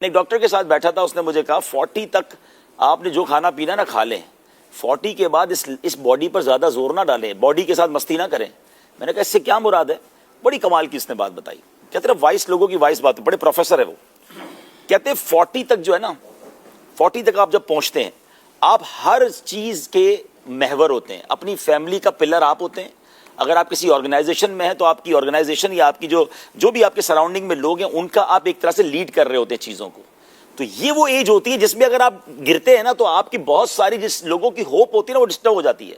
ایک ڈاکٹر کے ساتھ بیٹھا تھا, اس نے مجھے کہا 40 تک آپ نے جو کھانا پینا نا کھا لیں, 40 کے بعد اس باڈی پر زیادہ زور نہ ڈالیں, باڈی کے ساتھ مستی نہ کریں. میں نے کہا اس سے کیا مراد ہے؟ بڑی کمال کی اس نے بات بتائی. کہتے ہیں وائس لوگوں کی وائس بات, بڑے پروفیسر ہے وہ. کہتے ہیں 40 تک جو ہے نا, 40 تک آپ جب پہنچتے ہیں آپ ہر چیز کے محور ہوتے ہیں, اپنی فیملی کا پلر آپ ہوتے ہیں. اگر آپ کسی آرگنائزیشن میں ہیں تو آپ کی آرگنائزیشن یا آپ کی جو بھی آپ کے سراؤنڈنگ میں لوگ ہیں ان کا آپ ایک طرح سے لیڈ کر رہے ہوتے ہیں چیزوں کو. تو یہ وہ ایج ہوتی ہے جس میں اگر آپ گرتے ہیں نا تو آپ کی بہت ساری جس لوگوں کی ہوپ ہوتی ہے نا وہ ڈسٹرب ہو جاتی ہے.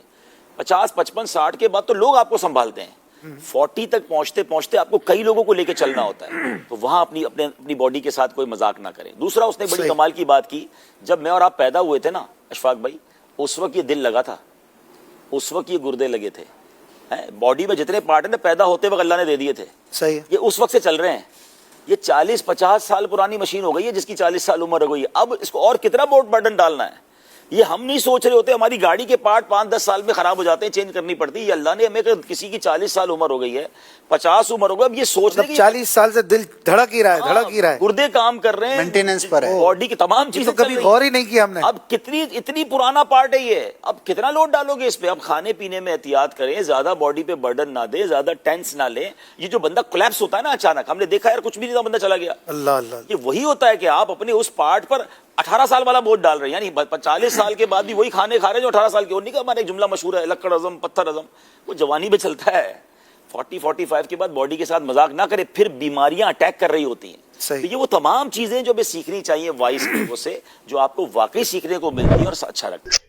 50 55 60 کے بعد تو لوگ آپ کو سنبھالتے ہیں, 40 تک پہنچتے پہنچتے آپ کو کئی لوگوں کو لے کے چلنا ہوتا ہے. تو وہاں اپنی باڈی کے ساتھ کوئی مذاق نہ کریں. دوسرا اس نے بڑی کمال کی بات کی, جب میں اور آپ پیدا ہوئے تھے نا اشفاق بھائی, اس وقت یہ دل لگا تھا, اس وقت یہ گردے لگے تھے. باڈی میں جتنے پارٹ ہیں نا پیدا ہوتے وقت اللہ نے دے دیے تھے, صحیح, یہ اس وقت سے چل رہے ہیں. یہ 40-50 سال پرانی مشین ہو گئی ہے جس کی 40 سال عمر ہو گئی ہے. اب اس کو اور کتنا برڈن ڈالنا ہے, یہ ہم نہیں سوچ رہے ہوتے. ہماری گاڑی کے پارٹ 5-10 سال میں خراب ہو جاتے ہیں, چینج کرنی پڑتی ہے. یہ اللہ نے ہمیں کسی کی 40 سال عمر ہو گئی ہے, 50 عمر ہو گئی, اب یہ سوچ رہے 40 سال سے دل دھڑک ہی رہا ہے, گردے کام کر رہے ہیں, مینٹیننس پر ہے, باڈی کی تمام چیزیں کبھی غور ہی نہیں کیا ہم نے. اب اتنی پرانا پارٹ ہے یہ, اب کتنا لوڈ ڈالو گے اس پہ. اب کھانے پینے میں احتیاط کریں, زیادہ باڈی پہ برڈن نہ دیں, زیادہ ٹینس نہ لیں. یہ جو بندہ کولیپس ہوتا ہے نا اچانک, ہم نے دیکھا یار کچھ بھی نہیں تھا بندہ چلا گیا, اللہ اللہ, یہ وہی ہوتا ہے کہ آپ اپنے اس پارٹ پر 18 سال والا بوجھ ڈال رہے ہیں. یعنی 40 سال کے بعد بھی وہی کھانے کھا رہے ہیں جو 18 سال کے. اور نہیں کہ ہمارا ایک جملہ مشہور ہے لکڑ ہضم پتھر ہضم, وہ جوانی میں چلتا ہے. 40-45 کے بعد باڈی کے ساتھ مذاق نہ کرے, پھر بیماریاں اٹیک کر رہی ہوتی ہیں. تو یہ وہ تمام چیزیں جو ہمیں سیکھنی چاہیے وائس لوگوں سے, جو آپ کو واقعی سیکھنے کو ملتی ہیں اور اچھا لگتا ہے.